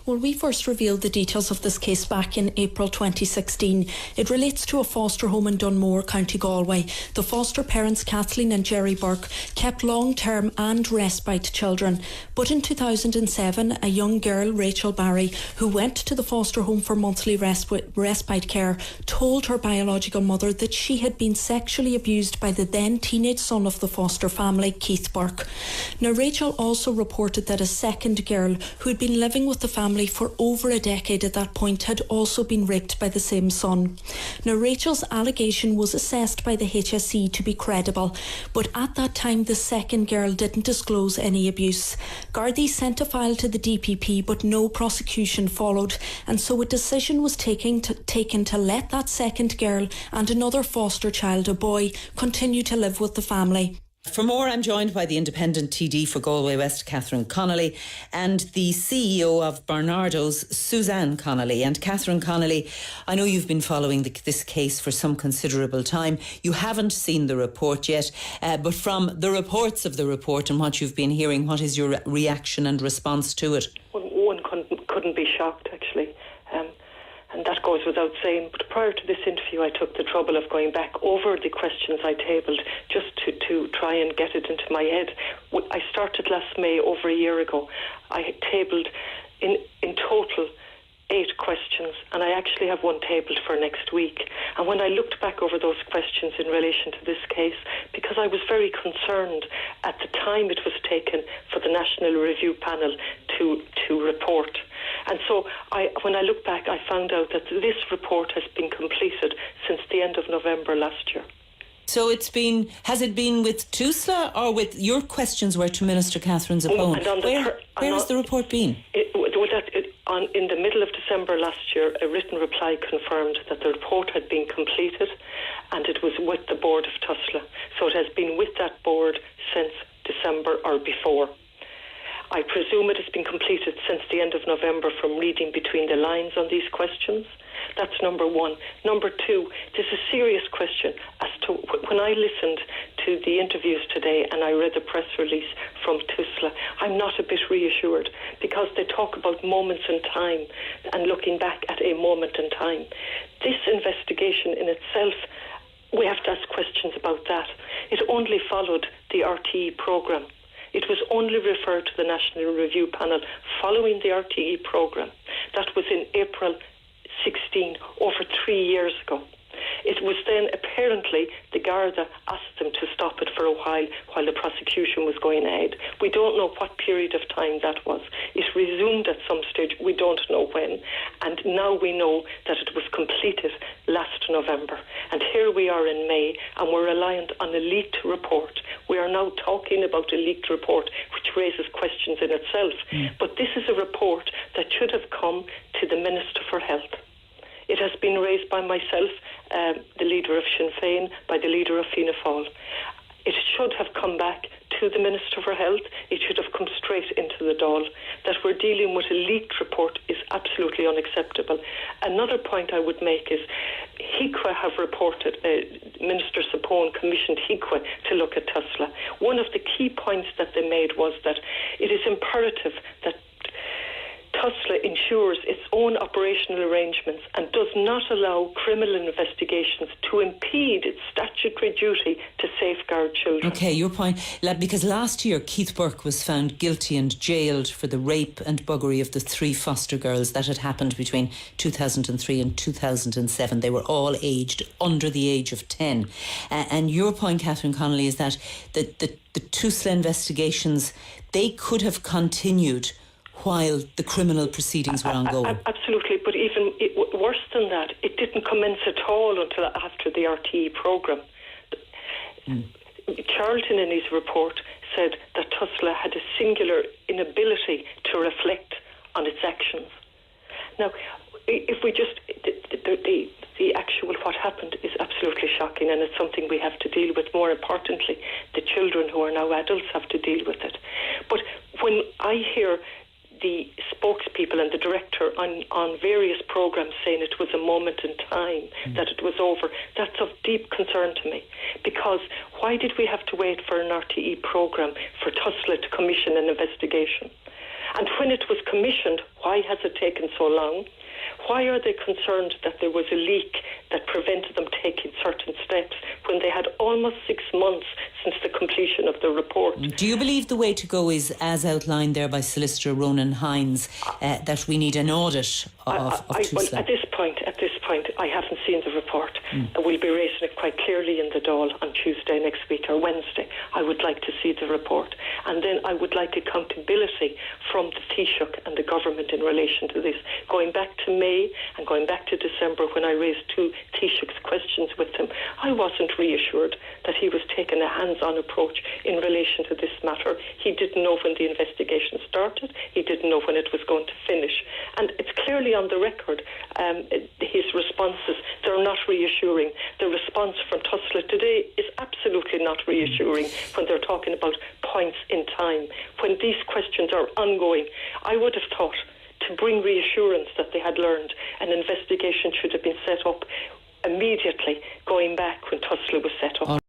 Well, we first revealed the details of this case back in April 2016. It relates to a foster home in Dunmore, County Galway. The foster parents, Kathleen and Jerry Burke, kept long-term and respite children. But in 2007, a young girl, Rachel Barry, who went to the foster home for monthly respite care, told her biological mother that she had been sexually abused by the then teenage son of the foster family, Keith Burke. Now, Rachel also reported that a second girl who had been living with the family for over a decade at that point had also been raped by the same son. Now, Rachel's allegation was assessed by the HSE to be credible, but at that time the second girl didn't disclose any abuse. Gardaí sent a file to the DPP, but no prosecution followed, and so a decision was taken to let that second girl and another foster child, a boy, continue to live with the family. For more, I'm joined by the independent TD for Galway West, Catherine Connolly, and the CEO of Barnardo's, Suzanne Connolly. And Catherine Connolly, I know you've been following this case for some considerable time. You haven't seen the report yet, but from the reports of the report and what you've been hearing, what is your reaction and response to it? One couldn't be shocked, actually. And that goes without saying. But prior to this interview, I took the trouble of going back over the questions I tabled just to try and get it into my head. I started last May, over a year ago. I had tabled in total 8 questions, and I actually have one tabled for next week. And when I looked back over those questions in relation to this case, because I was very concerned at the time it was taken for the National Review Panel to report. And so when I look back, I found out that this report has been completed since the end of November last year. So has it been with TUSLA or with your questions were to Minister Catherine's opponent? Where has the report been? In the middle of December last year, a written reply confirmed that the report had been completed and it was with the board of TUSLA. So it has been with that board since December or before. I presume it has been completed since the end of November from reading between the lines on these questions. That's number one. Number two, there's a serious question as to when I listened to the interviews today and I read the press release from TUSLA, I'm not a bit reassured because they talk about moments in time and looking back at a moment in time. This investigation in itself, we have to ask questions about that. It only followed the RTÉ programme. It was only referred to the National Review Panel following the RTÉ programme. That was in April 16, over 3 years ago. It was then apparently the Garda asked them to stop it for a while the prosecution was going ahead. We don't know what period of time that was. It resumed at some stage, we don't know when. And now we know that it was completed last November. And here we are in May and we're reliant on a leaked report. We are now talking about a leaked report which raises questions in itself. But this is a report that should have come to the Minister for Health. It has been raised by myself, the leader of Sinn Féin, by the leader of Fianna Fáil. It should have come back to the Minister for Health. It should have come straight into the Dáil. That we're dealing with a leaked report is absolutely unacceptable. Another point I would make is HIQA have reported, Minister Sapone commissioned HIQA to look at TUSLA. One of the key points that they made was that it is imperative that TUSLA ensures its own operational arrangements and does not allow criminal investigations to impede its statutory duty to safeguard children. OK, your point, because last year Keith Burke was found guilty and jailed for the rape and buggery of the 3 foster girls that had happened between 2003 and 2007. They were all aged under the age of 10. And your point, Catherine Connolly, is that the TUSLA investigations, they could have continued while the criminal proceedings were ongoing. Absolutely, but even worse than that, it didn't commence at all until after the RTÉ programme. Charlton, in his report, said that TUSLA had a singular inability to reflect on its actions. Now, if we just... The actual what happened is absolutely shocking, and it's something we have to deal with. More importantly, the children who are now adults have to deal with it. But when I hear the spokespeople and the director on various programmes saying it was a moment in time, that it was over, that's of deep concern to me. Because why did we have to wait for an RTÉ programme for TUSLA to commission an investigation? And when it was commissioned, why has it taken so long? Why are they concerned that there was a leak that prevented them taking certain steps when they had almost 6 months since the completion of the report? Do you believe the way to go is, as outlined there by Solicitor Ronan Hines, that we need an audit of TUSLA? Well, at this point, I haven't seen the report. We'll be raising it quite clearly in the Dáil on Tuesday next week or Wednesday. I would like to see the report. And then I would like accountability from the Taoiseach and the government in relation to this. Going back to May and going back to December when I raised two Taoiseach's questions with him, I wasn't reassured that he was taking a hands-on approach in relation to this matter. He didn't know when the investigation started. He didn't know when it was going to finish. And it's clearly on the record, his responses, they're not reassuring. The response from TUSLA today is absolutely not reassuring when they're talking about points in time. When these questions are ongoing, I would have thought to bring reassurance that they had learned, an investigation should have been set up immediately, going back when TUSLA was set up.